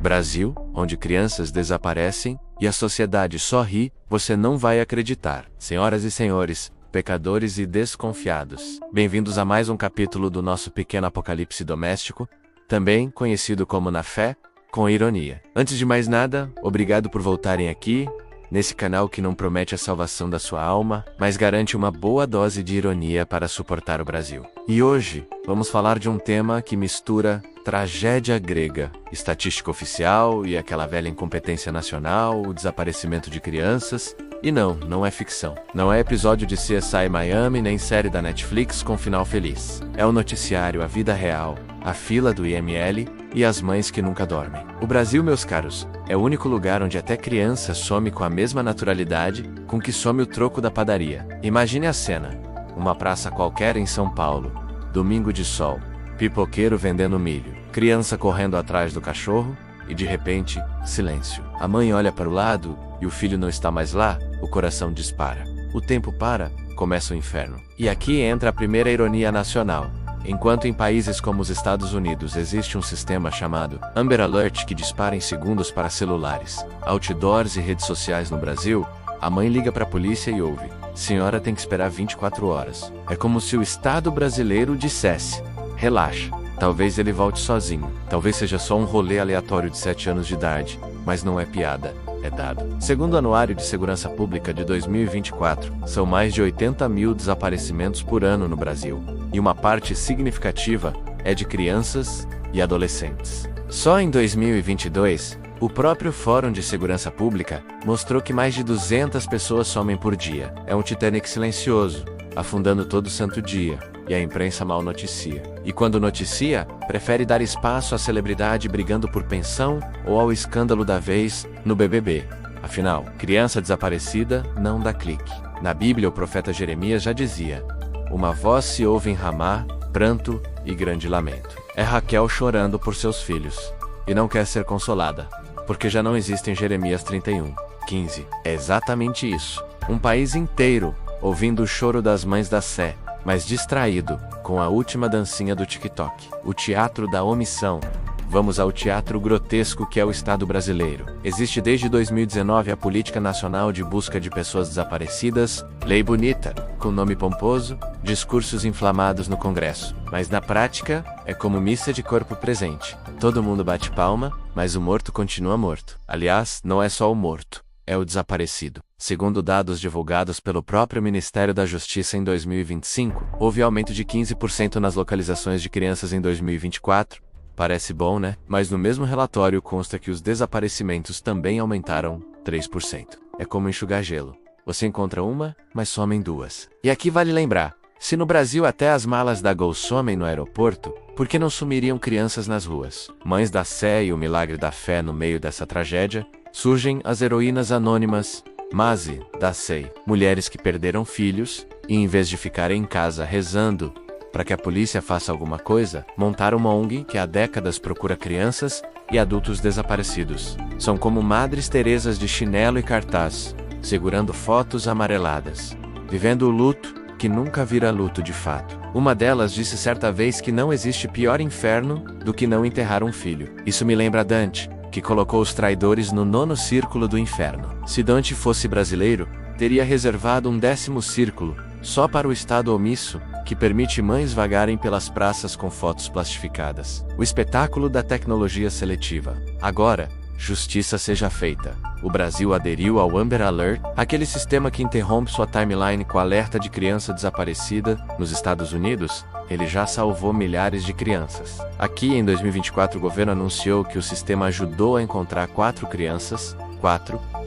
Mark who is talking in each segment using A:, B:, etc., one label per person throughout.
A: Brasil, onde crianças desaparecem e a sociedade só ri, você não vai acreditar. Senhoras e senhores, pecadores e desconfiados, bem-vindos a mais um capítulo do nosso pequeno apocalipse doméstico, também conhecido como Na Fé, com Ironia. Antes de mais nada, obrigado por voltarem aqui, nesse canal que não promete a salvação da sua alma, mas garante uma boa dose de ironia para suportar o Brasil. E hoje, vamos falar de um tema que mistura tragédia grega, estatística oficial e aquela velha incompetência nacional, o desaparecimento de crianças. E não é ficção. Não é episódio de CSI Miami, nem série da Netflix com final feliz. É o noticiário, a vida real, a fila do IML e as mães que nunca dormem. O Brasil, meus caros, é o único lugar onde até criança some com a mesma naturalidade com que some o troco da padaria. Imagine a cena. Uma praça qualquer em São Paulo, domingo de sol, pipoqueiro vendendo milho, criança correndo atrás do cachorro e de repente, silêncio. A mãe olha para o lado e o filho não está mais lá, o coração dispara. O tempo para, começa o inferno. E aqui entra a primeira ironia nacional. Enquanto em países como os Estados Unidos existe um sistema chamado Amber Alert que dispara em segundos para celulares, outdoors e redes sociais no Brasil, a mãe liga para a polícia e ouve: "Senhora tem que esperar 24 horas. É como se o Estado brasileiro dissesse: relaxa, talvez ele volte sozinho. Talvez seja só um rolê aleatório de 7 anos de idade, mas não é piada. É dado." Segundo o Anuário de Segurança Pública de 2024, são mais de 80 mil desaparecimentos por ano no Brasil, e uma parte significativa é de crianças e adolescentes. Só em 2022, o próprio Fórum de Segurança Pública mostrou que mais de 200 pessoas somem por dia. É um Titanic silencioso, afundando todo santo dia, e a imprensa mal noticia. E quando noticia, prefere dar espaço à celebridade brigando por pensão ou ao escândalo da vez no BBB. Afinal, criança desaparecida não dá clique. Na Bíblia, o profeta Jeremias já dizia: "Uma voz se ouve em Ramá, pranto e grande lamento." É Raquel chorando por seus filhos. E não quer ser consolada, porque já não existe em Jeremias 31:15. É exatamente isso. Um país inteiro ouvindo o choro das mães da Sé, mas distraído com a última dancinha do TikTok. O teatro da omissão. Vamos ao teatro grotesco que é o Estado brasileiro. Existe desde 2019 a Política Nacional de Busca de Pessoas Desaparecidas, lei bonita, com nome pomposo, discursos inflamados no Congresso. Mas na prática, é como missa de corpo presente. Todo mundo bate palma, mas o morto continua morto. Aliás, não é só o morto, é o desaparecido. Segundo dados divulgados pelo próprio Ministério da Justiça em 2025, houve aumento de 15% nas localizações de crianças em 2024. Parece bom, né? Mas no mesmo relatório consta que os desaparecimentos também aumentaram 3%. É como enxugar gelo. Você encontra uma, mas somem duas. E aqui vale lembrar, se no Brasil até as malas da Gol somem no aeroporto, por que não sumiriam crianças nas ruas? Mães da Sé e o milagre da fé no meio dessa tragédia, surgem as heroínas anônimas Mazi, da SEI, mulheres que perderam filhos, e em vez de ficarem em casa rezando para que a polícia faça alguma coisa, montaram uma ONG que há décadas procura crianças e adultos desaparecidos. São como Madres Teresas de chinelo e cartaz, segurando fotos amareladas, vivendo o luto que nunca vira luto de fato. Uma delas disse certa vez que não existe pior inferno do que não enterrar um filho. Isso me lembra Dante, que colocou os traidores no 9º círculo do inferno. Se Dante fosse brasileiro, teria reservado um 10º círculo, só para o Estado omisso, que permite mães vagarem pelas praças com fotos plastificadas. O espetáculo da tecnologia seletiva. Agora, justiça seja feita. O Brasil aderiu ao Amber Alert, aquele sistema que interrompe sua timeline com alerta de criança desaparecida. Nos Estados Unidos, ele já salvou milhares de crianças. Aqui, em 2024, o governo anunciou que o sistema ajudou a encontrar 4 crianças,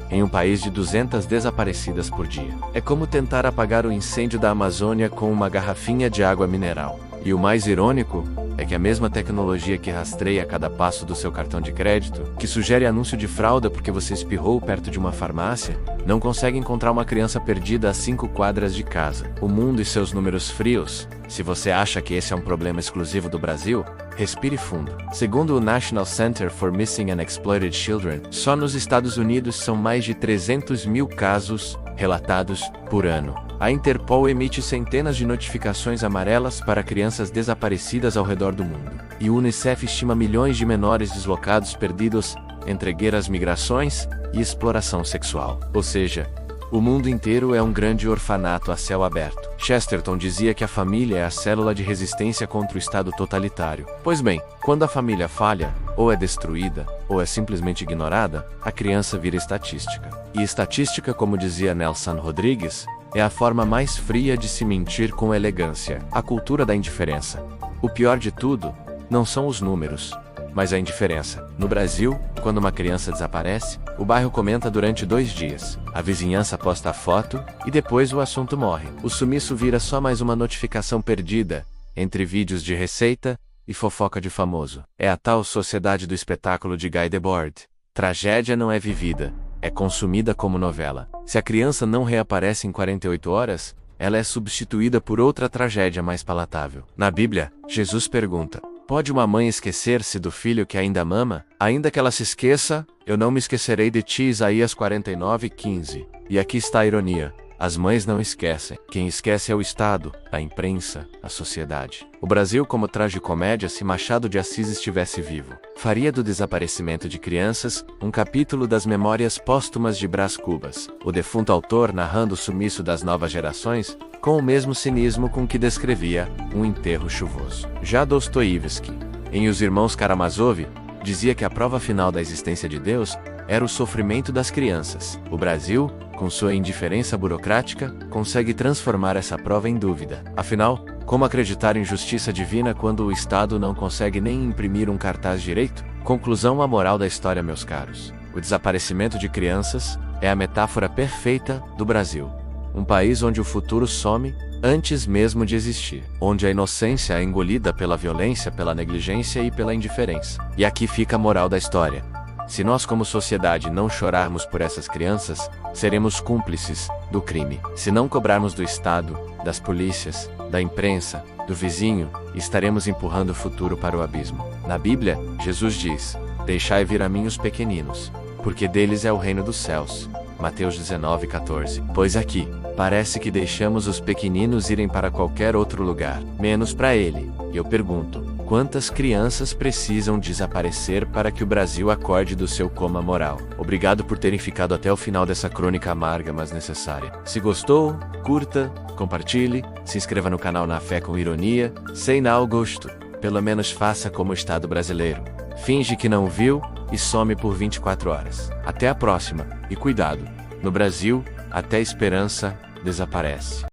A: em um país de 200 desaparecidas por dia. É como tentar apagar o incêndio da Amazônia com uma garrafinha de água mineral. E o mais irônico é que a mesma tecnologia que rastreia cada passo do seu cartão de crédito, que sugere anúncio de fralda porque você espirrou perto de uma farmácia, não consegue encontrar uma criança perdida a 5 quadras de casa. O mundo e seus números frios. Se você acha que esse é um problema exclusivo do Brasil, respire fundo. Segundo o National Center for Missing and Exploited Children, só nos Estados Unidos são mais de 300 mil casos relatados por ano. A Interpol emite centenas de notificações amarelas para crianças desaparecidas ao redor do mundo. E o Unicef estima milhões de menores deslocados perdidos entre guerras, migrações e exploração sexual. Ou seja, o mundo inteiro é um grande orfanato a céu aberto. Chesterton dizia que a família é a célula de resistência contra o Estado totalitário. Pois bem, quando a família falha, ou é destruída, ou é simplesmente ignorada, a criança vira estatística. E estatística, como dizia Nelson Rodrigues, é a forma mais fria de se mentir com elegância. A cultura da indiferença. O pior de tudo, não são os números, mas a indiferença. No Brasil, quando uma criança desaparece, o bairro comenta durante 2 dias. A vizinhança posta a foto, e depois o assunto morre. O sumiço vira só mais uma notificação perdida, entre vídeos de receita e fofoca de famoso. É a tal sociedade do espetáculo de Guy Debord. Tragédia não é vivida, é consumida como novela. Se a criança não reaparece em 48 horas, ela é substituída por outra tragédia mais palatável. Na Bíblia, Jesus pergunta: pode uma mãe esquecer-se do filho que ainda mama? Ainda que ela se esqueça, eu não me esquecerei de ti. Isaías 49:15. E aqui está a ironia. As mães não esquecem. Quem esquece é o Estado, a imprensa, a sociedade. O Brasil, como tragicomédia, se Machado de Assis estivesse vivo, faria do desaparecimento de crianças um capítulo das memórias póstumas de Brás Cubas, o defunto autor narrando o sumiço das novas gerações, com o mesmo cinismo com que descrevia um enterro chuvoso. Já Dostoiévski, em Os Irmãos Karamazov, dizia que a prova final da existência de Deus era o sofrimento das crianças. O Brasil, com sua indiferença burocrática, consegue transformar essa prova em dúvida. Afinal, como acreditar em justiça divina quando o Estado não consegue nem imprimir um cartaz direito? Conclusão: a moral da história, meus caros. O desaparecimento de crianças é a metáfora perfeita do Brasil. Um país onde o futuro some antes mesmo de existir. Onde a inocência é engolida pela violência, pela negligência e pela indiferença. E aqui fica a moral da história. Se nós como sociedade não chorarmos por essas crianças, seremos cúmplices do crime. Se não cobrarmos do Estado, das polícias, da imprensa, do vizinho, estaremos empurrando o futuro para o abismo. Na Bíblia, Jesus diz: deixai vir a mim os pequeninos, porque deles é o reino dos céus. Mateus 19:14. Pois aqui, parece que deixamos os pequeninos irem para qualquer outro lugar, menos para ele. E eu pergunto: quantas crianças precisam desaparecer para que o Brasil acorde do seu coma moral? Obrigado por terem ficado até o final dessa crônica amarga, mas necessária. Se gostou, curta, compartilhe, se inscreva no canal Na Fé com Ironia, sem mau gosto. Pelo menos faça como o Estado brasileiro. Finge que não viu e some por 24 horas. Até a próxima, e cuidado, no Brasil, até a esperança desaparece.